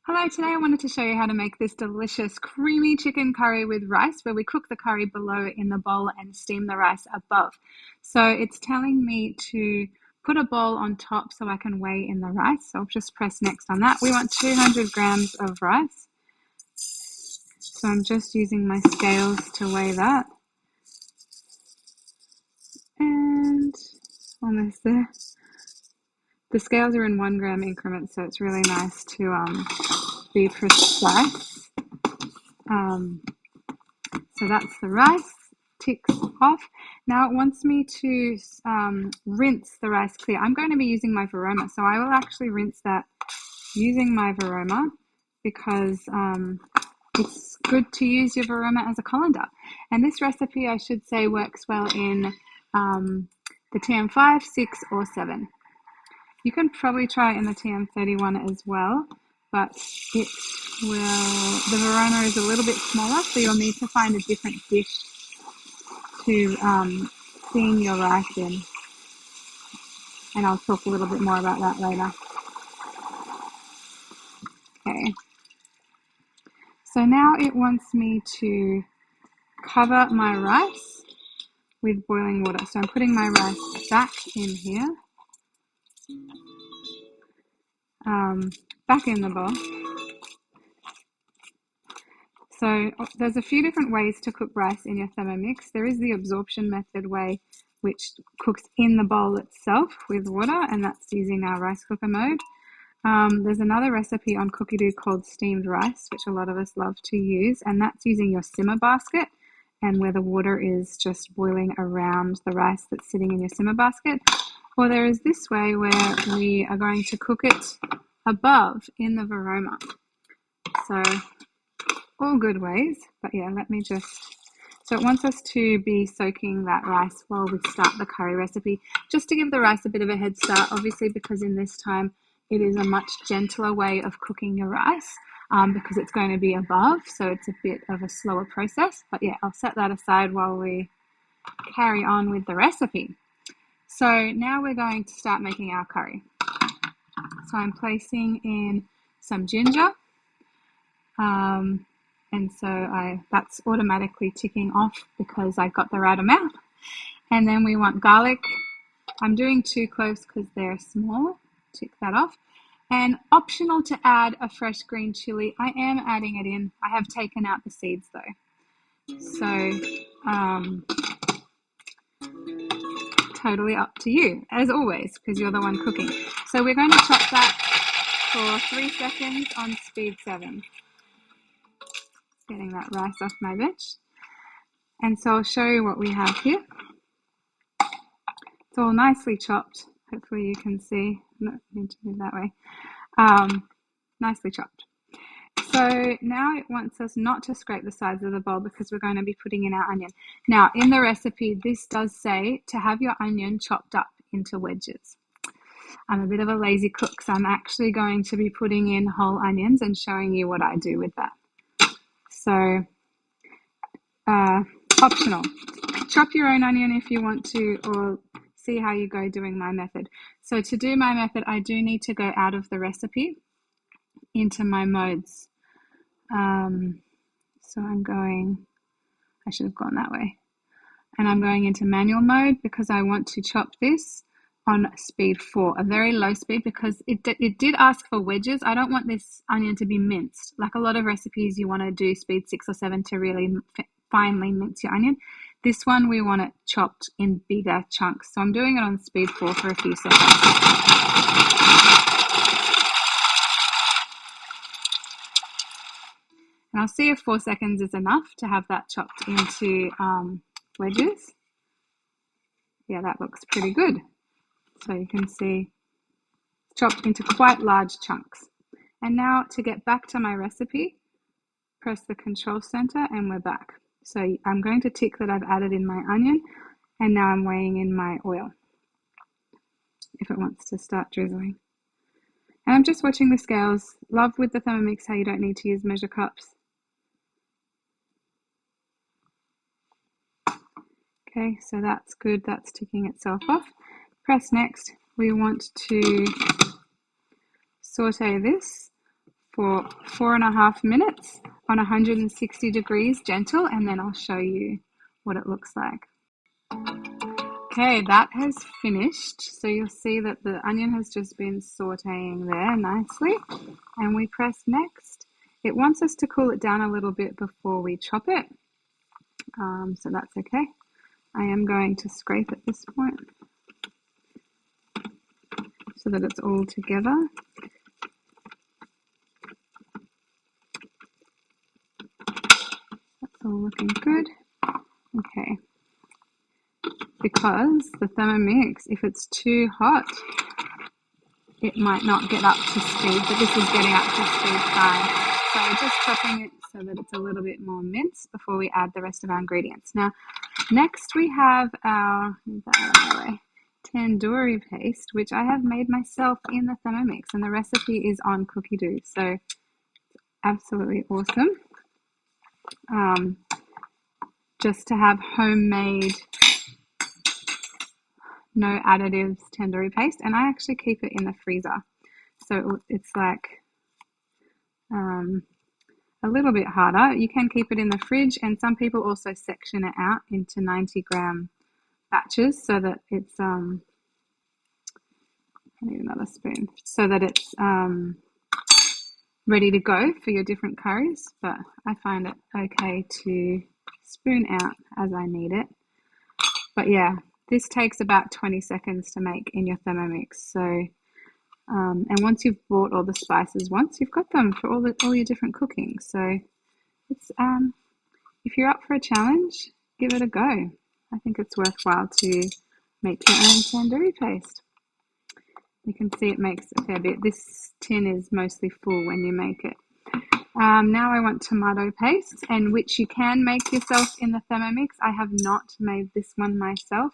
Hello, today I wanted to show you how to make this delicious creamy chicken curry with rice, where we cook the curry below in the bowl and steam the rice above. So it's telling me to put a bowl on top so I can weigh in the rice. So I'll just press next on that. We want 200 grams of rice. So I'm just using my scales to weigh that. And almost there. The scales are in 1 gram increments, so it's really nice to be precise. So that's the rice, ticks off. Now it wants me to rinse the rice clear. I'm going to be using my varoma, so I will actually rinse that using my varoma because it's good to use your varoma as a colander. And this recipe, I should say, works well in the TM5, 6 or 7. You can probably try it in the TM31 as well, but it will, the varoma is a little bit smaller, so you'll need to find a different dish to steam your rice in. And I'll talk a little bit more about that later. Okay. So now it wants me to cover my rice with boiling water. So I'm putting my rice back in here, back in the bowl. So there's a few different ways to cook rice in your Thermomix. There is the absorption method way, which cooks in the bowl itself with water, and that's using our rice cooker mode. There's another recipe on Cookie called steamed rice, which a lot of us love to use, and that's using your simmer basket, and where the water is just boiling around the rice that's sitting in your simmer basket. Or there is this way where we are going to cook it above in the varoma. So all good ways, but yeah, so it wants us to be soaking that rice while we start the curry recipe, just to give the rice a bit of a head start, obviously, because in this time it is a much gentler way of cooking your rice because it's going to be above, so it's a bit of a slower process. But yeah, I'll set that aside while we carry on with the recipe. So now we're going to start making our curry. So I'm placing in some ginger. And so that's automatically ticking off because I got the right amount. And then we want garlic. I'm doing 2 cloves because they're small. Tick that off. And optional to add a fresh green chili. I am adding it in. I have taken out the seeds though. So totally up to you, as always, because you're the one cooking. So we're going to chop that for 3 seconds on speed 7. Getting that rice off my bench. And so I'll show you what we have here. It's all nicely chopped. Hopefully you can see. I don't need to move that way. Nicely chopped. So now it wants us not to scrape the sides of the bowl because we're going to be putting in our onion. Now in the recipe, this does say to have your onion chopped up into wedges. I'm a bit of a lazy cook, so I'm actually going to be putting in whole onions and showing you what I do with that. So optional. Chop your own onion if you want to, or see how you go doing my method. So to do my method, I do need to go out of the recipe into my modes. So I should have gone that way. And I'm going into manual mode because I want to chop this on speed 4, a very low speed, because it did ask for wedges. I don't want this onion to be minced. Like a lot of recipes, you want to do speed 6 or 7 to really finely mince your onion. This one, we want it chopped in bigger chunks. So I'm doing it on speed 4 for a few seconds. And I'll see if 4 seconds is enough to have that chopped into wedges. Yeah, that looks pretty good. So you can see chopped into quite large chunks. And now to get back to my recipe, press the control center and we're back. So I'm going to tick that I've added in my onion, and now I'm weighing in my oil if it wants to start drizzling. And I'm just watching the scales. Love with the Thermomix how you don't need to use measure cups. Okay, so that's good. That's ticking itself off. Press next. We want to saute this for 4.5 minutes on 160 degrees gentle, and then I'll show you what it looks like. Okay, that has finished. So you'll see that the onion has just been sauteing there nicely, and we press next. It wants us to cool it down a little bit before we chop it, so that's okay. I am going to scrape at this point so that it's all together. That's all looking good. Okay. Because the Thermomix, if it's too hot, it might not get up to speed, but this is getting up to speed fine. So just chopping it so that it's a little bit more minced before we add the rest of our ingredients. Now, next we have our tandoori paste, which I have made myself in the Thermomix, and the recipe is on Cookie Doo, so absolutely awesome. Just to have homemade, no additives tandoori paste, and I actually keep it in the freezer, so it's like a little bit harder. You can keep it in the fridge, and some people also section it out into 90-gram batches so that it's I need another spoon, so that it's ready to go for your different curries, but I find it okay to spoon out as I need it. But yeah, this takes about 20 seconds to make in your Thermomix. So, and once you've bought all the spices once, you've got them for all your different cooking. So it's if you're up for a challenge, give it a go. I think it's worthwhile to make your own tandoori paste. You can see it makes a fair bit. This tin is mostly full when you make it. Now I want tomato paste, and which you can make yourself in the Thermomix. I have not made this one myself,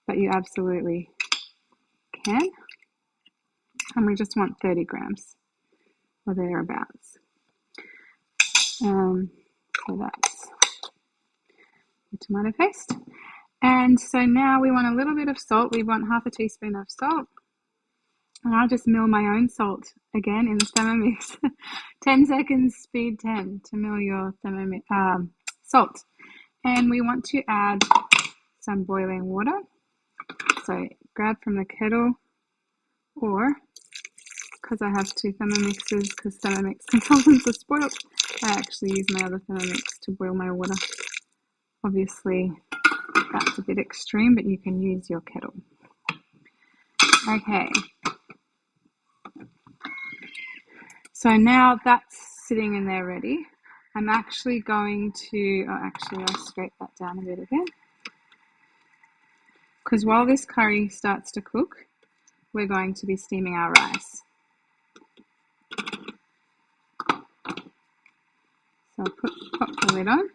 but you absolutely can. And we just want 30 grams or thereabouts. So that's the tomato paste. And so now we want a little bit of salt. We want half a teaspoon of salt. And I'll just mill my own salt again in the Thermomix. 10 seconds, speed 10 to mill your Thermomix salt. And we want to add some boiling water. So grab from the kettle, or because I have two Thermomixes, because Thermomix consultants are spoiled, I actually use my other Thermomix to boil my water. Obviously, that's a bit extreme, but you can use your kettle. Okay. So now that's sitting in there ready. I'm actually going to, I'll scrape that down a bit again. Because while this curry starts to cook, we're going to be steaming our rice. So I'll pop the lid on.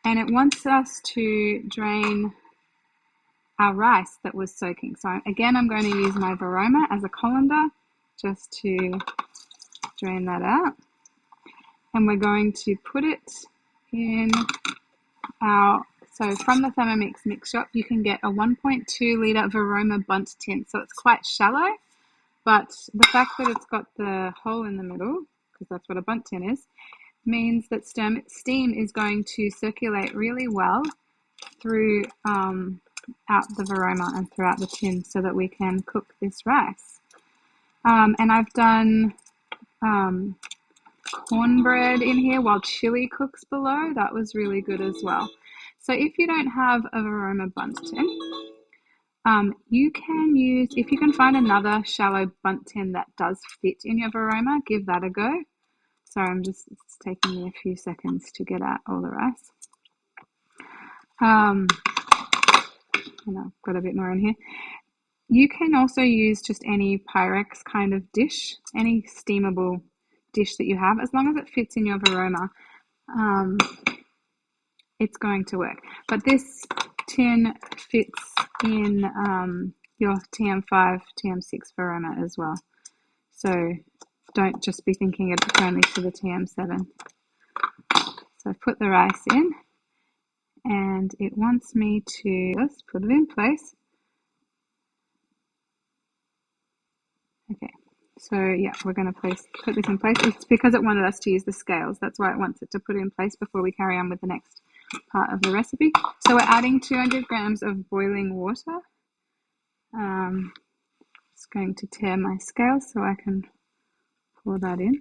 And it wants us to drain our rice that was soaking. So again, I'm going to use my varoma as a colander just to drain that out. And we're going to put it in our, so from the Thermomix mix shop, you can get a 1.2 litre varoma bunt tin. So it's quite shallow, but the fact that it's got the hole in the middle, because that's what a bunt tin is, means that steam is going to circulate really well through out the varoma and throughout the tin so that we can cook this rice. And I've done cornbread in here while chili cooks below. That was really good as well. So if you don't have a varoma bunt tin, you can use, if you can find another shallow bunt tin that does fit in your varoma, give that a go. Sorry, it's taking me a few seconds to get out all the rice. And I've got a bit more in here. You can also use just any Pyrex kind of dish, any steamable dish that you have, as long as it fits in your varoma, it's going to work. But this tin fits in your TM5, TM6 varoma as well. So don't just be thinking it's only for the TM7. So I've put the rice in, and it wants me to, let's put it in place. Okay, So yeah, we're going to put this in place. It's because it wanted us to use the scales. That's why it wants it to put it in place before we carry on with the next part of the recipe. So we're adding 200 grams of boiling water. Just going to tear my scales so I can pour that in.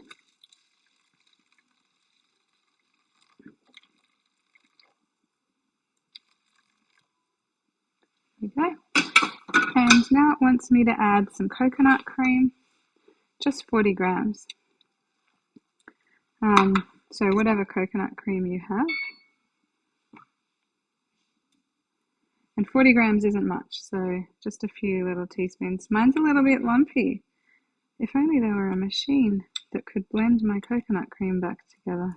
There we go. And now it wants me to add some coconut cream, just 40 grams. So whatever coconut cream you have. And 40 grams isn't much, so just a few little teaspoons. Mine's a little bit lumpy. If only there were a machine that could blend my coconut cream back together.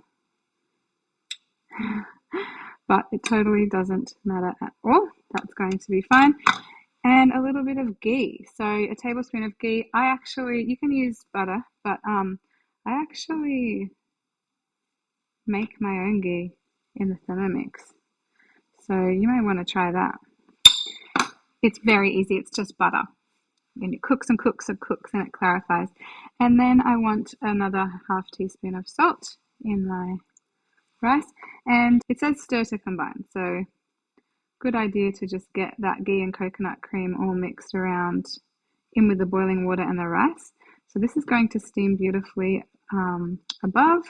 But it totally doesn't matter at all. That's going to be fine. And a little bit of ghee. So a tablespoon of ghee. You can use butter, but I actually make my own ghee in the Thermomix. So you may want to try that. It's very easy. It's just butter. And it cooks and cooks and cooks and it clarifies. And then I want another half teaspoon of salt in my rice. And it says stir to combine. So good idea to just get that ghee and coconut cream all mixed around in with the boiling water and the rice. So this is going to steam beautifully above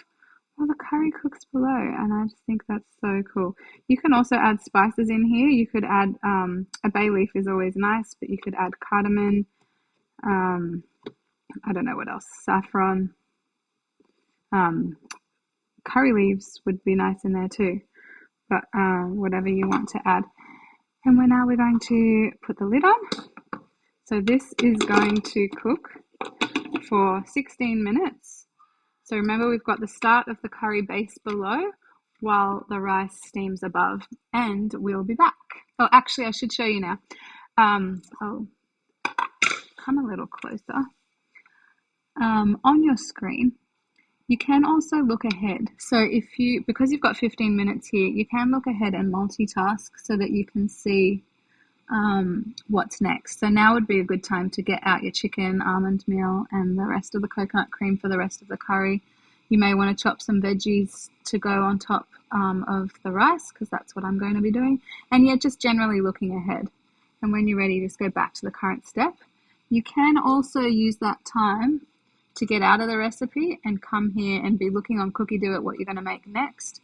while the curry cooks below, and I just think that's so cool. You can also add spices in here. You could add a bay leaf is always nice, but you could add cardamom, I don't know what else, saffron, curry leaves would be nice in there too, but whatever you want to add. And now we're going to put the lid on. So this is going to cook for 16 minutes. So remember, we've got the start of the curry base below while the rice steams above, and we'll be back. Oh, actually, I should show you now. I'll come a little closer. On your screen, you can also look ahead. So because you've got 15 minutes here, you can look ahead and multitask so that you can see what's next. So now would be a good time to get out your chicken, almond meal, and the rest of the coconut cream for the rest of the curry. You may want to chop some veggies to go on top of the rice, because that's what I'm going to be doing. And yeah, just generally looking ahead. And when you're ready, just go back to the current step. You can also use that time to get out of the recipe and come here and be looking on Cookie Do It what you're going to make next.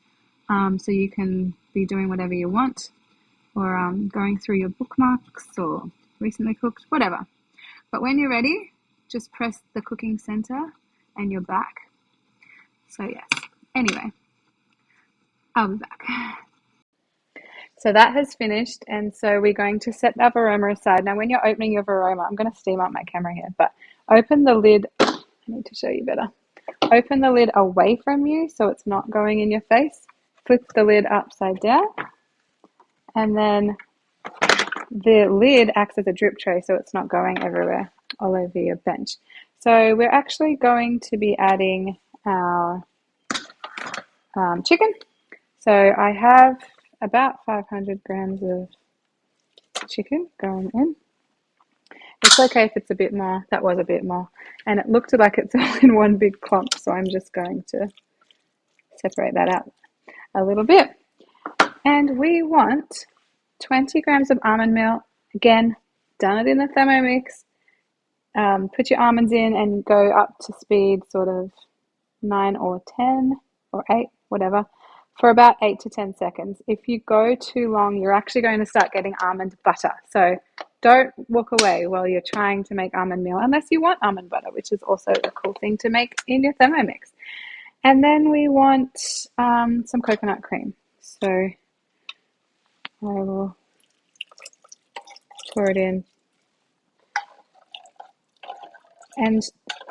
So you can be doing whatever you want, or going through your bookmarks or recently cooked, whatever. But when you're ready, just press the cooking center and you're back. So yes, anyway, I'll be back. So that has finished, and so we're going to set our varoma aside. Now when you're opening your varoma, I'm going to steam up my camera here, but open the lid, I need to show you better. Open the lid away from you so it's not going in your face. Flip the lid upside down. And then the lid acts as a drip tray so it's not going everywhere all over your bench. So we're actually going to be adding our chicken. So I have about 500 grams of chicken going in. It's okay if it's a bit more. That was a bit more. And it looked like it's all in one big clump, so I'm just going to separate that out a little bit. And we want 20 grams of almond meal. Again, done it in the Thermomix. Put your almonds in and go up to speed sort of 9 or 10 or 8, whatever, for about 8 to 10 seconds. If you go too long, you're actually going to start getting almond butter. So don't walk away while you're trying to make almond meal, unless you want almond butter, which is also a cool thing to make in your Thermomix. And then we want some coconut cream. So I will pour it in. And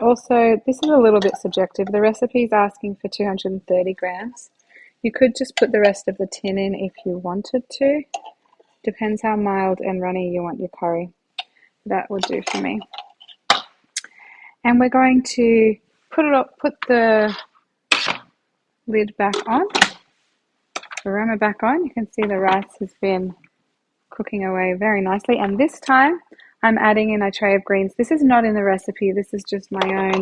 also, this is a little bit subjective. The recipe is asking for 230 grams. You could just put the rest of the tin in if you wanted to. Depends how mild and runny you want your curry. That will do for me. And we're going to put the lid back on, varoma back on. You can see the rice has been cooking away very nicely. And this time I'm adding in a tray of greens. This is not in the recipe. This is just my own.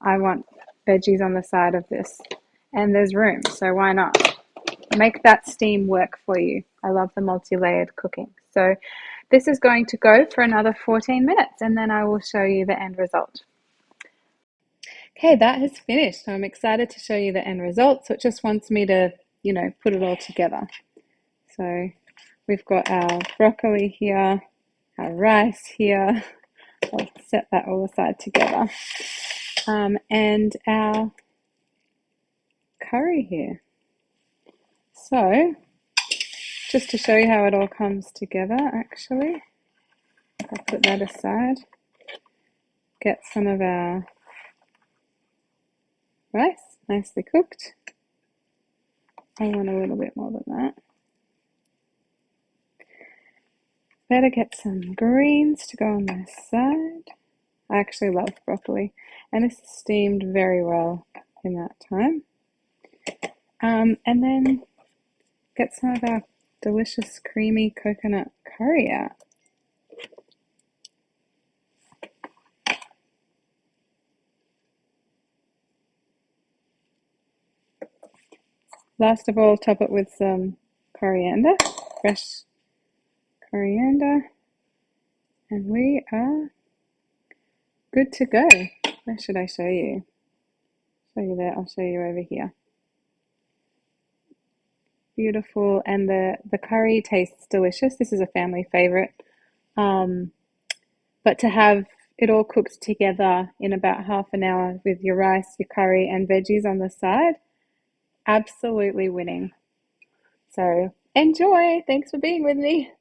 I want veggies on the side of this. And there's room, so why not? Make that steam work for you. I love the multi-layered cooking. So this is going to go for another 14 minutes and then I will show you the end result. Okay, that has finished. So I'm excited to show you the end result. So it just wants me to, put it all together. So we've got our broccoli here, our rice here. I'll set that all aside together. And our curry here. So just to show you how it all comes together, actually, I'll put that aside. Get some of our rice nicely cooked. I want a little bit more than that. Better get some greens to go on my side. I actually love broccoli, and this is steamed very well in that time. And then get some of our delicious creamy coconut curry out. Last of all, top it with some coriander, fresh coriander, and we are good to go. Where should I show you? Show you there. I'll show you over here. Beautiful, and the curry tastes delicious. This is a family favorite. But to have it all cooked together in about half an hour with your rice, your curry, and veggies on the side, absolutely winning. So enjoy. Thanks for being with me.